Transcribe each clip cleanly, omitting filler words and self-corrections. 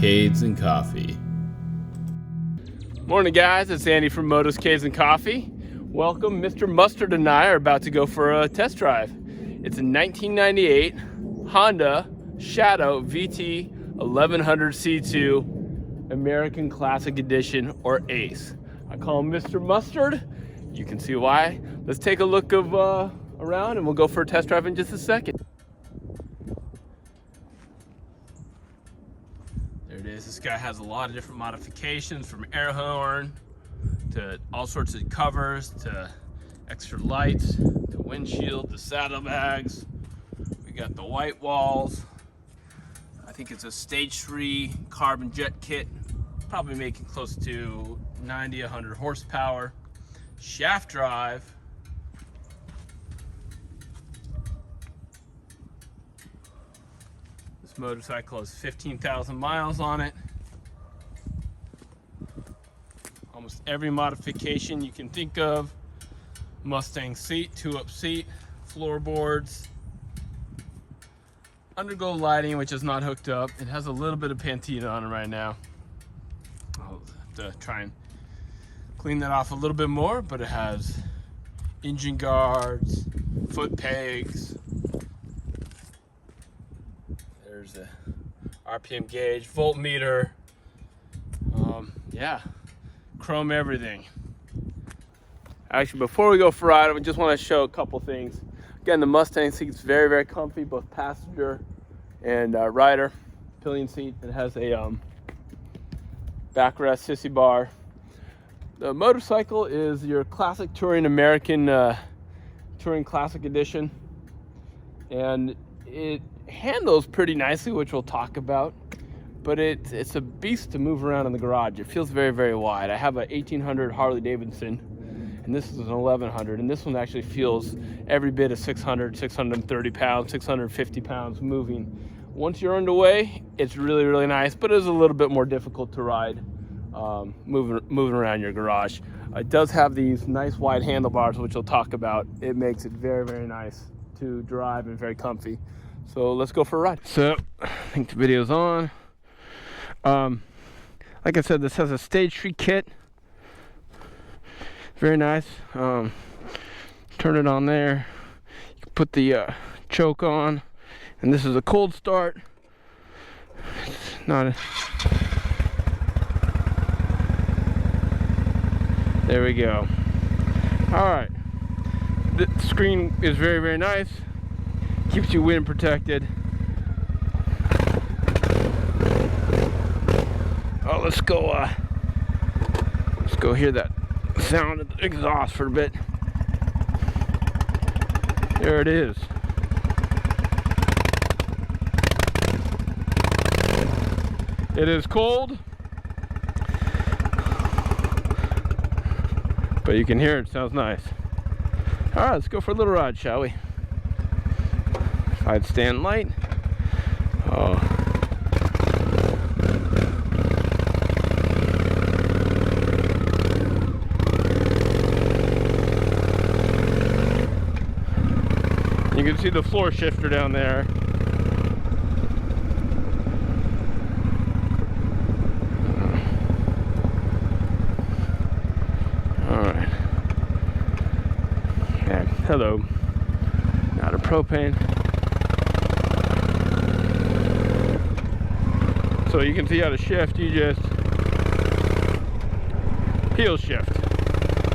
Cades and Coffee. Morning guys, it's Andy from Motos, Cades and Coffee. Welcome. Mr. Mustard and I are about to go for a test drive. It's a 1998 Honda Shadow VT 1100 C2 American Classic Edition, or ACE. I call him Mr. Mustard. You can see why. Let's take a look around and we'll go for a test drive in just a second. There it is. This guy has a lot of different modifications, from air horn to all sorts of covers to extra lights to windshield to saddlebags. We got the white walls. I think it's a stage 3 carbon jet kit, probably making close to 90-100 horsepower. Shaft drive. This motorcycle has 15,000 miles on it. Almost every modification you can think of. Mustang seat, 2-up seat, floorboards, underglow lighting, which is not hooked up. It has a little bit of patina on it right now. I'll have to try and clean that off a little bit more, but it has engine guards, foot pegs. There's a RPM gauge, voltmeter. Yeah, chrome everything. Actually, before we go for a ride, I just want to show a couple things. Again, the Mustang seat's very, very comfy, both passenger and rider. Pillion seat. It has a backrest sissy bar. The motorcycle is your classic touring American Touring Classic Edition, and it handles pretty nicely, which we'll talk about, but it's a beast to move around in the garage. It feels very, very wide. I have a 1800 Harley Davidson, and this is an 1100, and this one actually feels every bit of 600, 630 pounds, 650 pounds moving. Once you're underway, it's really, really nice, but it's a little bit more difficult to ride moving around your garage. It does have these nice wide handlebars, which we'll talk about. It makes it very, very nice to drive and very comfy. So let's go for a ride. So I think the video's on. Like I said, this has a stage 3 kit. Very nice. Turn it on there. You can put the choke on, and this is a cold start. It's not a... There we go. All right. The screen is very, very nice. Keeps you wind protected. Oh, let's go hear that sound of the exhaust for a bit. There it is. It is cold, but you can hear it. Sounds nice. All right, let's go for a little ride, shall we? Side stand light. Oh. You can see the floor shifter down there. Alright. Yeah, hello. Not a propane. So you can see how to shift, you just heel shift.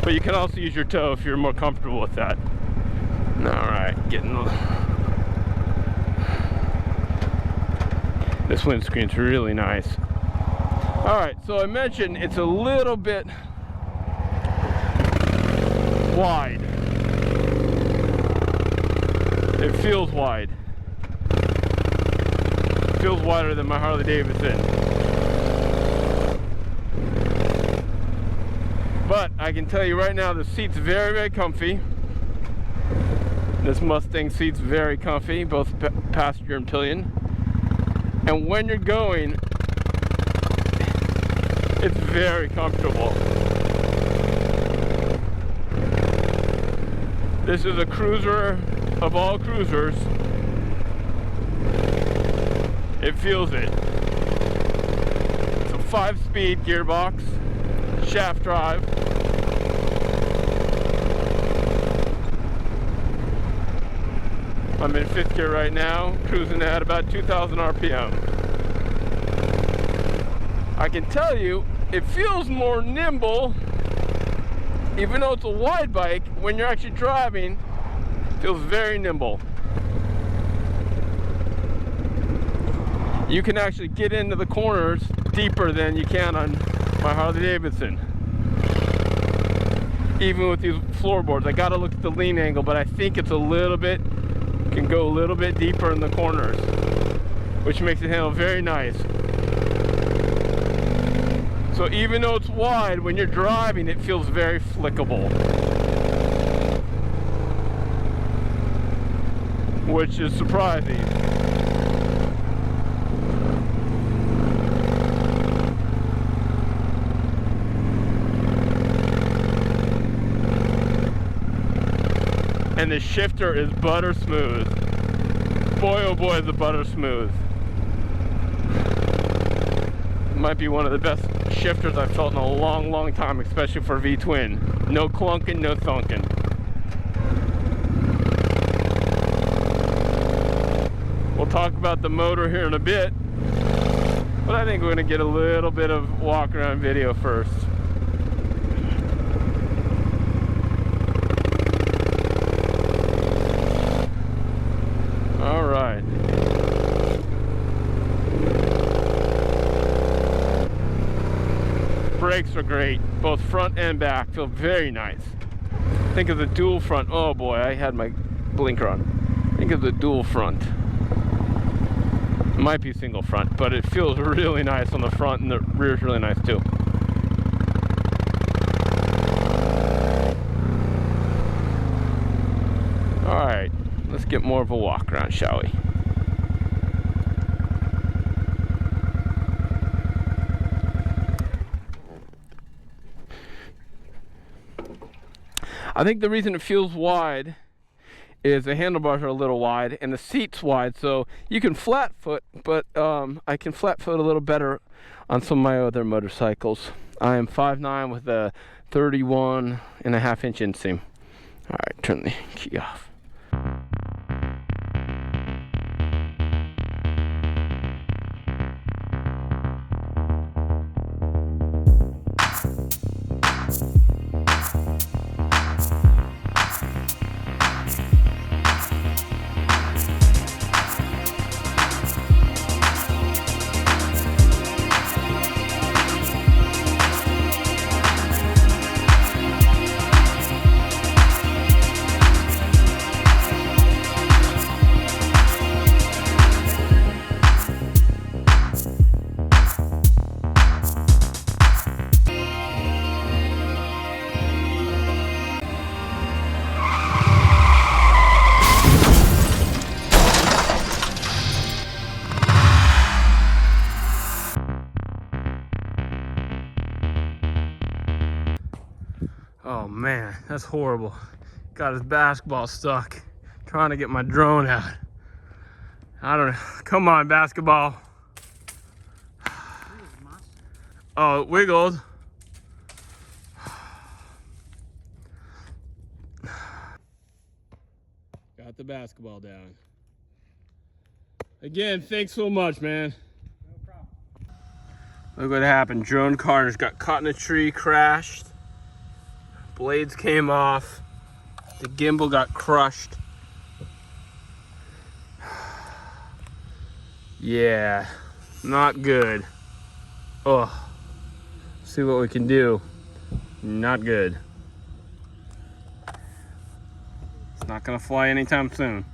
But you can also use your toe if you're more comfortable with that. Alright, this windscreen's really nice. Alright, so I mentioned it's a little bit wide. It feels wide. It feels wider than my Harley Davidson. But I can tell you right now, the seat's very, very comfy. This Mustang seat's very comfy, both passenger and pillion. And when you're going, it's very comfortable. This is a cruiser of all cruisers. It feels it. 5-speed gearbox, shaft drive. I'm in 5th gear right now, cruising at about 2,000 RPM. I can tell you, it feels more nimble, even though it's a wide bike. When you're actually driving, it feels very nimble. You can actually get into the corners deeper than you can on my Harley Davidson. Even with these floorboards, I gotta look at the lean angle, but I think it's a little bit, can go a little bit deeper in the corners, which makes it handle very nice. So even though it's wide, when you're driving, it feels very flickable, which is surprising. And the shifter is butter smooth. Boy, oh boy, is it butter smooth. Might be one of the best shifters I've felt in a long, long time, especially for V-twin. No clunking, no thunking. We'll talk about the motor here in a bit, but I think we're gonna get a little bit of walk around video first. All right. Brakes are great, both front and back, feel very nice. Think of the dual front. Oh boy, I had my blinker on. Think of the dual front. It might be single front, but it feels really nice on the front, and the rear's really nice too. All right, let's get more of a walk around, shall we? I think the reason it feels wide is the handlebars are a little wide and the seat's wide, so you can flat foot, but I can flat foot a little better on some of my other motorcycles. I am 5'9" with a 31.5-inch inseam. All right, turn the key off. Oh man, that's horrible. Got his basketball stuck. Trying to get my drone out. I don't know. Come on, basketball. Oh, it wiggled. Got the basketball down. Again, thanks so much, man. No problem. Look what happened. Drone Carnage got caught in a tree, crashed. Blades came off. The gimbal got crushed. Yeah, not good. Oh, see what we can do. Not good. It's not gonna fly anytime soon.